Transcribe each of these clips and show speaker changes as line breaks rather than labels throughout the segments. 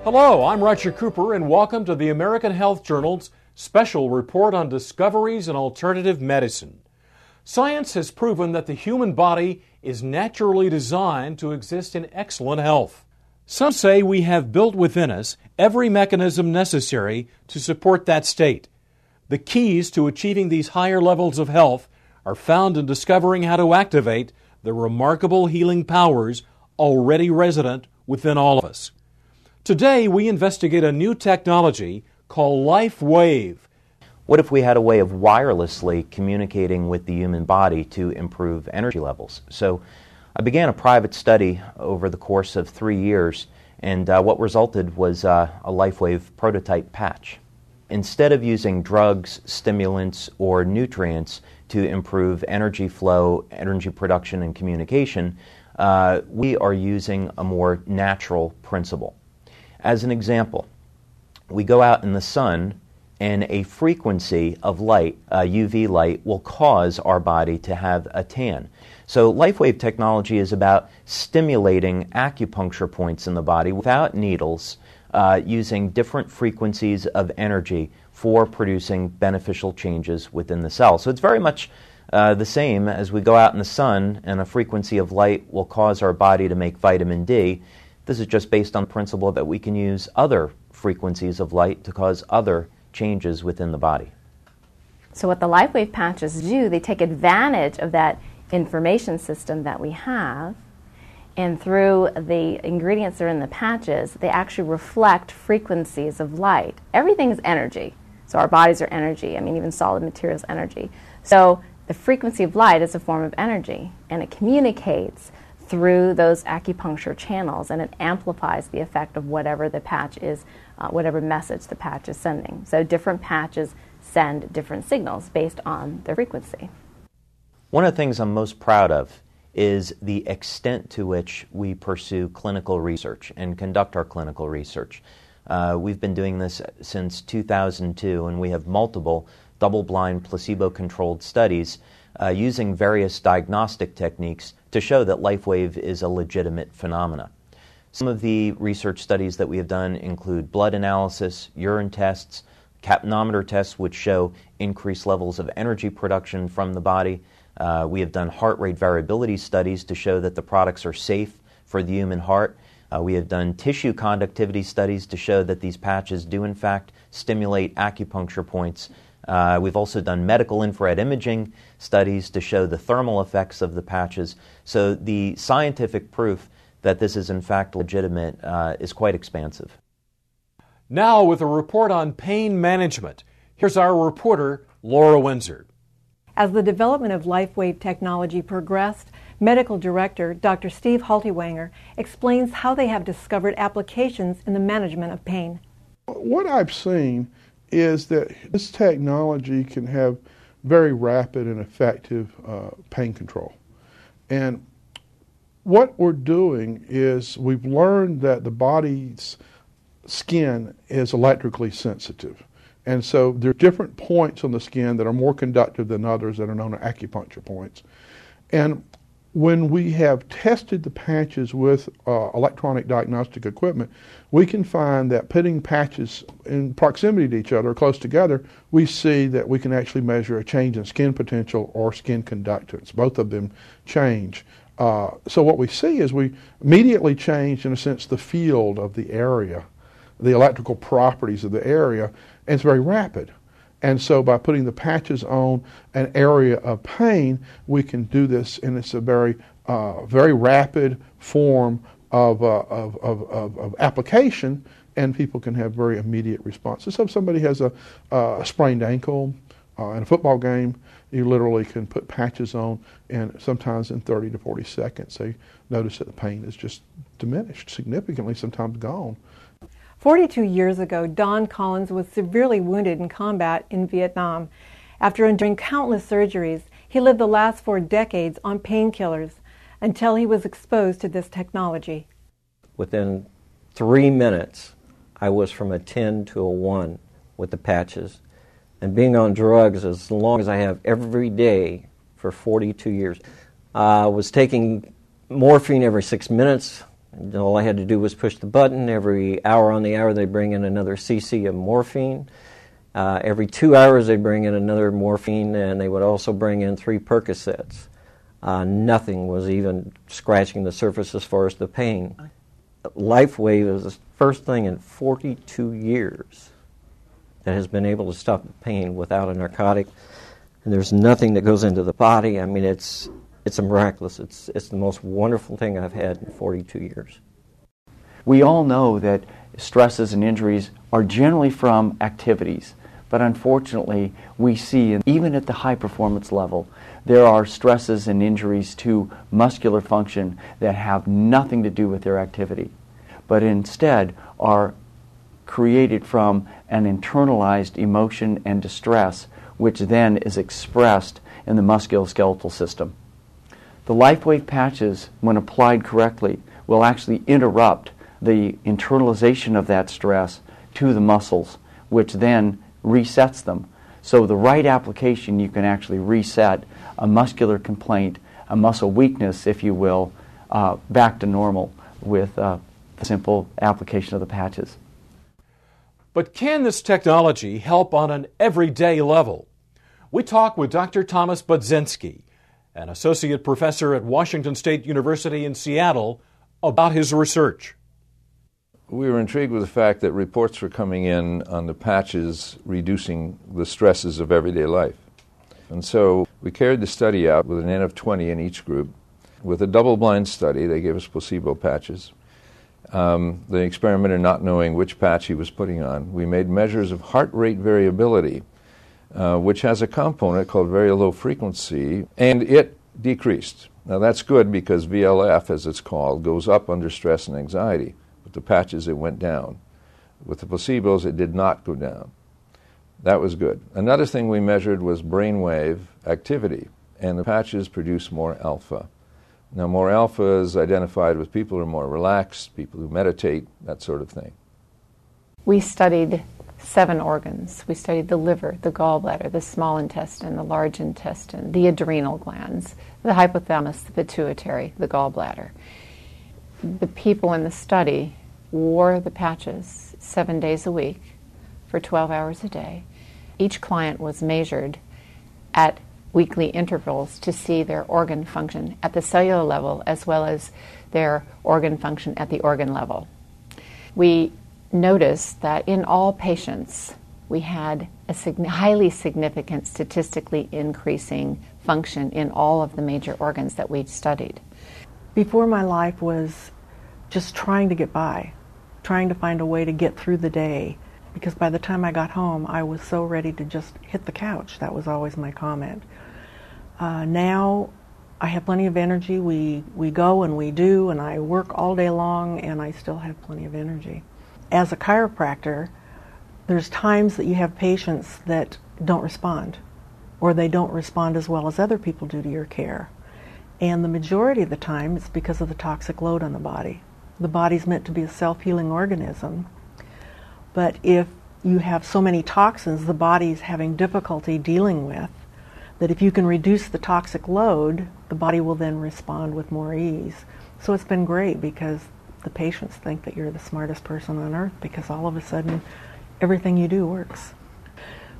Hello, I'm Roger Cooper, and welcome to the American Health Journal's special report on discoveries in alternative medicine. Science has proven that the human body is naturally designed to exist in excellent health. Some say we have built within us every mechanism necessary to support that state. The keys to achieving these higher levels of health are found in discovering how to activate the remarkable healing powers already resident within all of us. Today, we investigate a new technology called Lifewave.
What if we had a way of wirelessly communicating with the human body to improve energy levels? So I began a private study over the course of 3 years, and what resulted was a Lifewave prototype patch. Instead of using drugs, stimulants, or nutrients to improve energy flow, energy production, and communication, we are using a more natural principle. As an example, we go out in the sun and a frequency of light, UV light, will cause our body to have a tan. So Lifewave technology is about stimulating acupuncture points in the body without needles, using different frequencies of energy for producing beneficial changes within the cell. So it's very much the same as we go out in the sun and a frequency of light will cause our body to make vitamin D. This is just based on the principle that we can use other frequencies of light to cause other changes within the body.
So what the Lifewave patches do, they take advantage of that information system that we have, and through the ingredients that are in the patches, they actually reflect frequencies of light. Everything is energy. So our bodies are energy. I mean, even solid materials energy. So the frequency of light is a form of energy, and it communicates through those acupuncture channels, and it amplifies the effect of whatever the patch is, whatever message the patch is sending. So different patches send different signals based on their frequency.
One of the things I'm most proud of is the extent to which we pursue clinical research and conduct our clinical research. We've been doing this since 2002, and we have multiple double-blind, placebo-controlled studies using various diagnostic techniques to show that Lifewave is a legitimate phenomena. Some of the research studies that we have done include blood analysis, urine tests, capnometer tests which show increased levels of energy production from the body. We have done heart rate variability studies to show that the products are safe for the human heart. We have done tissue conductivity studies to show that these patches do in fact stimulate acupuncture points. We've also done medical infrared imaging studies to show the thermal effects of the patches. So the scientific proof that this is in fact legitimate is quite expansive.
Now with a report on pain management, here's our reporter, Laura Windsor.
As the development of Lifewave technology progressed, Medical Director Dr. Steve Haltiwanger explains how they have discovered applications in the management of pain.
What I've seen is that this technology can have very rapid and effective pain control. And what we're doing is we've learned that the body's skin is electrically sensitive. And so there are different points on the skin that are more conductive than others that are known as acupuncture points. And when we have tested the patches with electronic diagnostic equipment, we can find that putting patches in proximity to each other, close together, we see that we can actually measure a change in skin potential or skin conductance. Both of them change. So what we see is we immediately change, in a sense, the field of the area, the electrical properties of the area, and it's very rapid. And so by putting the patches on an area of pain, we can do this, and it's a very rapid form of application, and people can have very immediate responses. So if somebody has a sprained ankle in a football game, you literally can put patches on, and sometimes in 30 to 40 seconds, they notice that the pain is just diminished significantly, sometimes gone.
42 years ago, Don Collins was severely wounded in combat in Vietnam. After enduring countless surgeries, he lived the last 4 decades on painkillers until he was exposed to this technology.
Within 3 minutes, I was from a 10 to a 1 with the patches. And being on drugs as long as I have every day for 42 years, I was taking morphine every 6 minutes, And all I had to do was push the button. Every hour on the hour, they bring in another cc of morphine. Every 2 hours, they bring in another morphine, and they would also bring in 3 Percocets. Nothing was even scratching the surface as far as the pain. Lifewave is the first thing in 42 years that has been able to stop the pain without a narcotic. And there's nothing that goes into the body. I mean, it's a miraculous. It's the most wonderful thing I've had in 42 years.
We all know that stresses and injuries are generally from activities, but unfortunately we see, even at the high performance level, there are stresses and injuries to muscular function that have nothing to do with their activity, but instead are created from an internalized emotion and distress, which then is expressed in the musculoskeletal system. The Lifewave patches, when applied correctly, will actually interrupt the internalization of that stress to the muscles, which then resets them. So the right application, you can actually reset a muscular complaint, a muscle weakness, if you will, back to normal with the simple application of the patches.
But can this technology help on an everyday level? We talk with Dr. Thomas Budzinski, an associate professor at Washington State University in Seattle, about his research.
We were intrigued with the fact that reports were coming in on the patches reducing the stresses of everyday life. And so we carried the study out with an N of 20 in each group. With a double-blind study, they gave us placebo patches. The experimenter not knowing which patch he was putting on. We made measures of heart rate variability, which has a component called very low frequency, and it decreased. Now that's good because VLF, as it's called, goes up under stress and anxiety. With the patches, it went down. With the placebos, it did not go down. That was good. Another thing we measured was brainwave activity, and the patches produce more alpha. Now, more alpha is identified with people who are more relaxed, people who meditate, that sort of thing.
We studied 7 organs. We studied the liver, the gallbladder, the small intestine, the large intestine, the adrenal glands, the hypothalamus, the pituitary, the gallbladder. The people in the study wore the patches 7 days a week for 12 hours a day. Each client was measured at weekly intervals to see their organ function at the cellular level as well as their organ function at the organ level. We noticed that in all patients we had a highly significant statistically increasing function in all of the major organs that we studied.
Before, my life was just trying to get by, trying to find a way to get through the day, because by the time I got home I was so ready to just hit the couch. That was always my comment. Now I have plenty of energy. We go and we do, and I work all day long, and I still have plenty of energy. As a chiropractor, there's times that you have patients that don't respond, or they don't respond as well as other people do to your care. And the majority of the time it's because of the toxic load on the body. The body's meant to be a self-healing organism, but if you have so many toxins the body's having difficulty dealing with, that if you can reduce the toxic load, the body will then respond with more ease. So it's been great because the patients think that you're the smartest person on earth because all of a sudden everything you do works.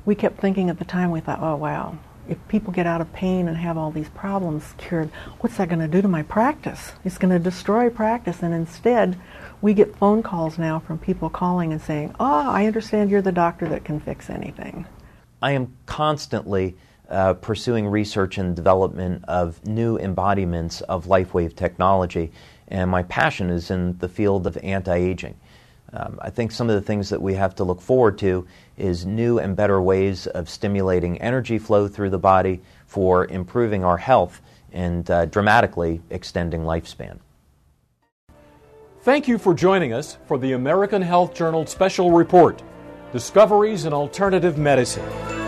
We kept thinking at the time, we thought, oh wow, if people get out of pain and have all these problems cured, what's that going to do to my practice? It's going to destroy practice. And instead, we get phone calls now from people calling and saying, oh, I understand you're the doctor that can fix anything.
I am constantly pursuing research and development of new embodiments of Lifewave technology, and my passion is in the field of anti-aging. I think some of the things that we have to look forward to is new and better ways of stimulating energy flow through the body for improving our health and dramatically extending lifespan.
Thank you for joining us for the American Health Journal Special Report, Discoveries in Alternative Medicine.